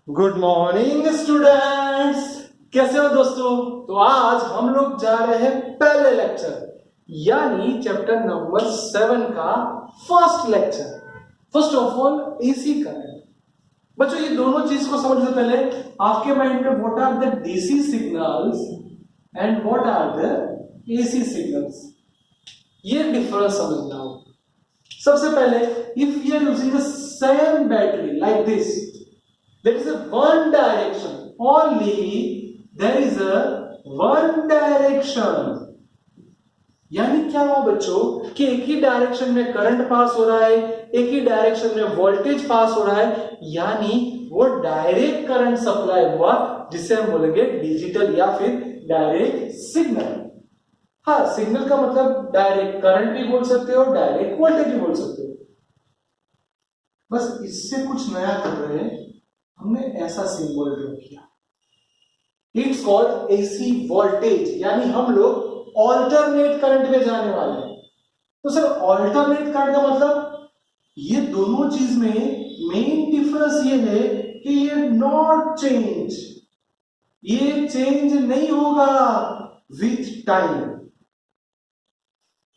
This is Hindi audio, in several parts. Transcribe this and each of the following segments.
Good morning students. कैसे हो दोस्तों? तो आज हम लोग जा रहे हैं पहले लेक्चर यानी चैप्टर नंबर 7 का first lecture. First of all AC current. बच्चों ये दोनों चीज को समझने से पहले आपके माइंड में what are the DC signals and what are the AC signals, ये डिफरेंस समझना हो। सबसे पहले if you are using the same battery like this, there is a one direction, only there is a one direction। यानी क्या हो बच्चों कि एक ही डायरेक्शन में करंट पास हो रहा है, एक ही डायरेक्शन में वोल्टेज पास हो रहा है, यानी वो डायरेक्ट करंट सप्लाई हुआ जिसे हम बोलेंगे डिजिटल या फिर डायरेक्ट सिग्नल। हाँ, सिग्नल का मतलब डायरेक्ट करंट भी बोल सकते हो, डायरेक्ट वोल्टेज भी बोल सकते हो। बस इससे कुछ नया कर रहे हैं, हमने ऐसा सिंबल ड्रॉ किया। इट्स कॉल्ड एसी वोल्टेज, यानी हम लोग ऑल्टरनेट करंट में जाने वाले हैं। तो सर ऑल्टरनेट करंट का मतलब, ये दोनों चीज में मेन डिफरेंस ये है कि ये नॉट चेंज, ये चेंज नहीं होगा विथ टाइम।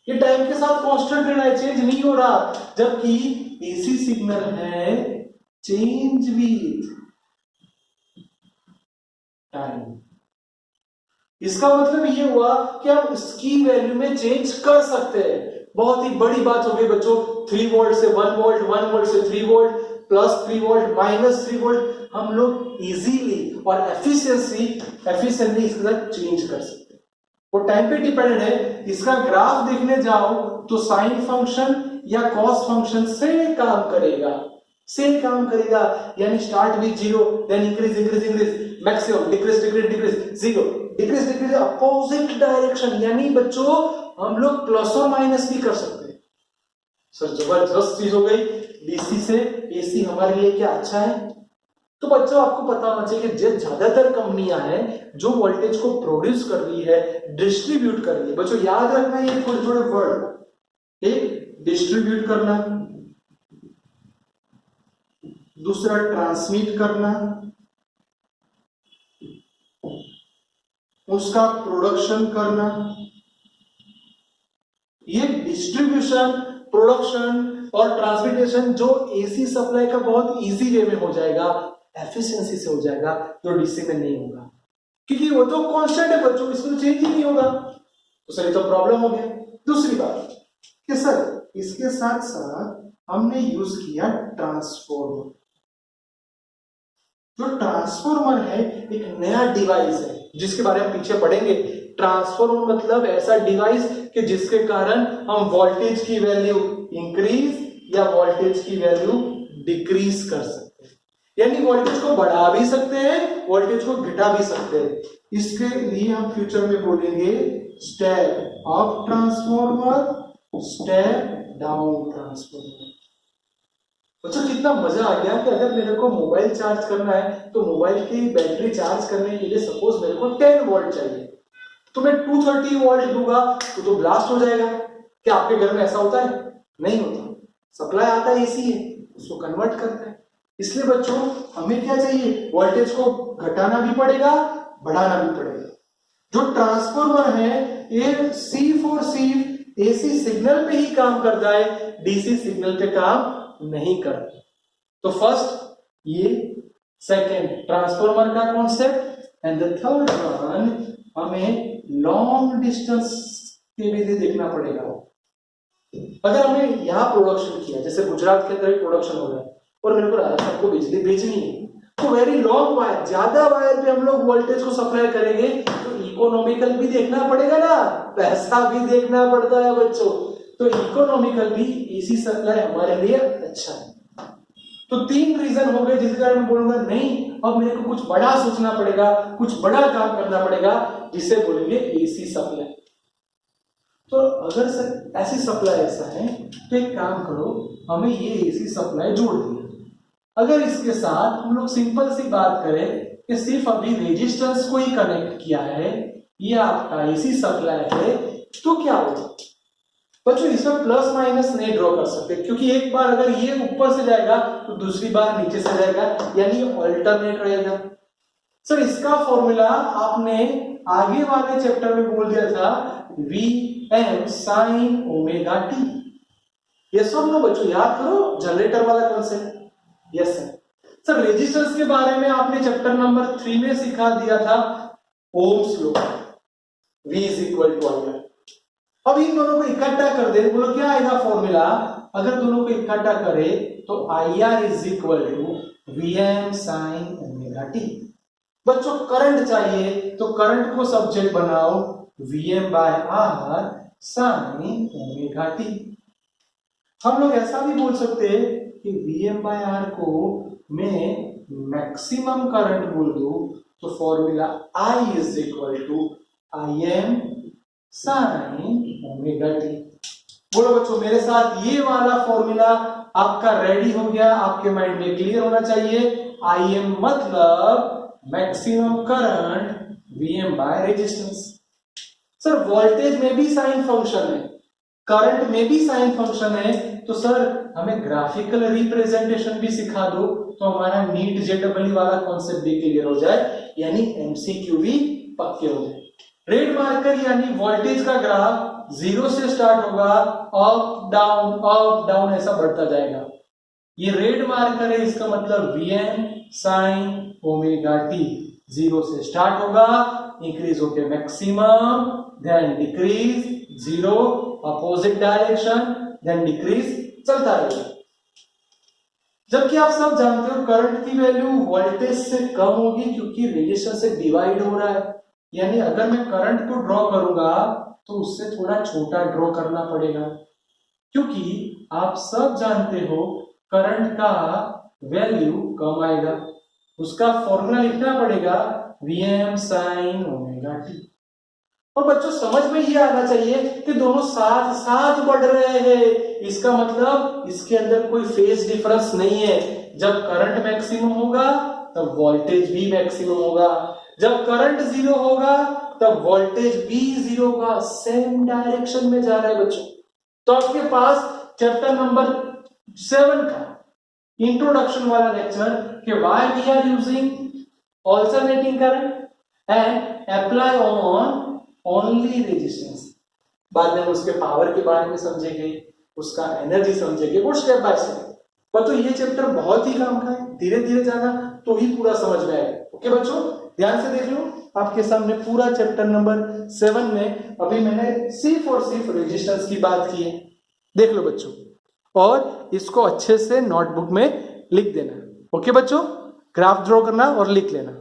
ये टाइम के साथ कांस्टेंट रहना है, चेंज नहीं हो रहा। जबकि एसी सिग्नल है चेंज विथ टाइम। इसका मतलब ये हुआ कि हम इसकी वैल्यू में चेंज कर सकते हैं। बहुत ही बड़ी बात हो गई बच्चों, 3 वोल्ट से 1 वोल्ट, 1 वोल्ट से 3 वोल्ट, +3 वोल्ट, -3 वोल्ट, हम लोग इजीली और एफिशिएंटली इसके साथ चेंज कर सकते हैं। वो टाइम पे डिपेंडेंट है। इसका ग्राफ देखने जाओ तो साइन फंक्शन या कॉस फंक्शन से काम करेगा, यानी start with 0, then increase, maximum decrease, 0, decrease opposite direction. यानी बच्चों हम लोग प्लस और माइनस भी कर सकते हैं। सर जबरदस्त चीज हो गई। डीसी से एसी हमारे लिए क्या अच्छा है? तो बच्चों आपको पता होना चाहिए कि ज्यादातर कंपनियां हैं जो वोल्टेज को प्रोड्यूस कर रही है, डिस्ट्रीब्यूट कर रही है। बच्चों याद रखना ये थोड़े वर्ड। एक डिस्ट्रीब्यूट करना, दूसरा ट्रांसमिट करना, उसका प्रोडक्शन करना। ये डिस्ट्रीब्यूशन, प्रोडक्शन और ट्रांसमिटेशन जो एसी सप्लाई का बहुत इजी वे में हो जाएगा, एफिशिएंसी से हो जाएगा, जो डीसी में नहीं होगा, क्योंकि वो तो कांस्टेंट है बच्चों, इसमें चेंज ही नहीं होगा। तो सर ये तो प्रॉब्लम हो गया। दूसरी बात कि सर इसके साथ साथ हमने यूज किया ट्रांसफॉर्मर। जो ट्रांसफॉर्मर है एक नया डिवाइस है जिसके बारे में पीछे पढ़ेंगे। ट्रांसफॉर्मर मतलब ऐसा डिवाइस कि जिसके कारण हम वोल्टेज की वैल्यू इंक्रीज या वोल्टेज की वैल्यू डिक्रीज कर सकते हैं। यानी वोल्टेज को बढ़ा भी सकते हैं, वोल्टेज को घटा भी सकते हैं। इसके लिए हम फ्यूचर में बोलेंगे step up transformer, step down transformer. बच्चों कितना मजा आ गया कि अगर मेरे को मोबाइल चार्ज करना है तो मोबाइल की बैटरी चार्ज करने के लिए सपोज मेरे को 10 वोल्ट चाहिए, तो मैं 230 वोल्ट दूंगा तो ब्लास्ट हो जाएगा। क्या आपके घर में ऐसा होता है? नहीं होता। सप्लाई आता है एसी है, उसको कन्वर्ट करता है। इसलिए बच्चों हमें क्या चाहिए? वोल्टेज को घटाना भी पड़ेगा, बढ़ाना भी पड़ेगा। जो ट्रांसफॉर्मर है ये सिर्फ और सिर्फ एसी सिग्नल पे ही काम करता है, डीसी सिग्नल पे काम नहीं करता। तो फर्स्ट ये, सेकंड ट्रांसफॉर्मर का concept, and the third one हमें लॉन्ग डिस्टेंस के भी देखना पड़ेगा। अगर हमने यहां प्रोडक्शन किया, जैसे गुजरात के अंदर प्रोडक्शन हो रहा है और मेरे को राजस्थान को बिजली भेजनी है, तो वेरी लॉन्ग वायर, ज्यादा वायर पे हम लोग वोल्टेज को सप्लाई करेंगे, तो इकोनॉमिकल भी देखना पड़ेगा ना, पैसा भी देखना पड़ता है बच्चों। तो इकोनॉमिकल भी एसी सप्लाई हमारे लिए अच्छा है। तो 3 रीजन हो गए जिसके कारण मैं बोलूंगा नहीं, अब मेरे को कुछ बड़ा सोचना पड़ेगा, कुछ बड़ा काम करना पड़ेगा, जिसे बोलेंगे एसी सप्लाई। तो अगर सर ऐसी सप्लाई ऐसा है तो एक काम करो, हमें ये एसी सप्लाई जोड़ दिया। अगर इसके साथ हम लोग सिंपल सी बात करें कि सिर्फ अभी रेजिस्टेंस को ही कनेक्ट किया है, ये आपका एसी सप्लाई है, तो क्या होगा? बच्चों इसमें प्लस माइनस नहीं ड्रॉ कर सकते, क्योंकि एक बार अगर ये ऊपर से जाएगा तो दूसरी बार नीचे से जाएगा, यानी ऑल्टरनेट रहेगा। सर इसका फॉर्मूला आपने आगे वाले चैप्टर में बोल दिया था, Vm sin omega T. Yes और नो बच्चों, याद करो जनरेटर वाला concept. Yes sir. Sir resistance के बारे में आपने चैप्टर नंबर 3 में सिखा दिया था, Ohm's law, V is equal to IR। अब इन दोनों को इकट्ठा कर दे, बोलो क्या आएगा फॉर्मूला? अगर दोनों को इकट्ठा करे तो IR is equal to Vm sin omega T. बच्चों करंट चाहिए तो करंट को सब्जेक्ट बनाओ Vm by R sin omega T. हम लोग ऐसा भी बोल सकते हैं कि Vm बाय R को मैं मैक्सिमम करंट बोल दूं तो formula I is equal to Im sin omega T. बोलो बच्चों मेरे साथ, ये वाला फॉर्मूला आपका रेडी हो गया, आपके माइंड में क्लियर होना चाहिए। Im मतलब maximum current, Vm by resistance. Sir voltage में भी साइन फंक्शन है, करंट में भी साइन फंक्शन है, तो सर हमें ग्राफिकल रिप्रेजेंटेशन भी सिखा दो तो हमारा नीट जेडब्ल्यू वाला कॉन्सेप्ट भी क्लियर हो जाए, यानी एमसीक्यू भी पक्के हो जाए। रेड मार्कर यानी वोल्टेज का ग्राफ 0 से स्टार्ट होगा, अप डाउन ऐसा बढ़ता जाएगा। ये रेड मार्कर है, इसका मतलब Vm sin ओमेगा टी 0 से स्टार्ट होगा, इंक्रीज होके maximum, then decrease, 0 opposite direction, then decrease, चलता रहेगा। जबकि आप सब जानते हो करंट की वैल्यू वोल्टेज से कम होगी, क्योंकि रेजिस्टेंस से डिवाइड हो रहा है। यानी अगर मैं करंट को ड्रॉ करूंगा तो उससे थोड़ा छोटा ड्रॉ करना पड़ेगा, क्योंकि आप सब जानते हो करंट का वैल्यू कम आएगा। उसका फॉर्मूला लिखना पड़ेगा Vm sin ओमेगा टी। और बच्चों समझ में ये आना चाहिए कि दोनों साथ साथ बढ़ रहे हैं, इसका मतलब इसके अंदर कोई फेज डिफरेंस नहीं है। जब करंट मैक्सिमम होगा तब वोल्टेज भी मैक्सिमम होगा, जब करंट 0 होगा तब वोल्टेज भी 0 होगा, सेम डायरेक्शन में जा रहा है बच्चों। तो आपके पास चैप्टर नंबर 7 का इंट्रोडक्शन वाला लेक्चर कि why we are using alternating current and apply on only resistance. बाद में उसके पावर के बारे में समझेंगे, उसका एनर्जी समझेंगे, वो स्टेप बाय स्टेप। पर तो ये चैप्टर बहुत ही काम का है, धीरे धीरे जाना तो ही पूरा समझ में आएगा। ओके बच्चों ध्यान से देख लो, आपके सामने पूरा चैप्टर नंबर 7 में अभी मैंने सिर्फ और सिर्फ रेजिस्टेंस की बात की है। देख लो बच्चों, और इसको अच्छे से नोटबुक में लिख देना। ओके बच्चों, ग्राफ ड्रॉ करना और लिख लेना।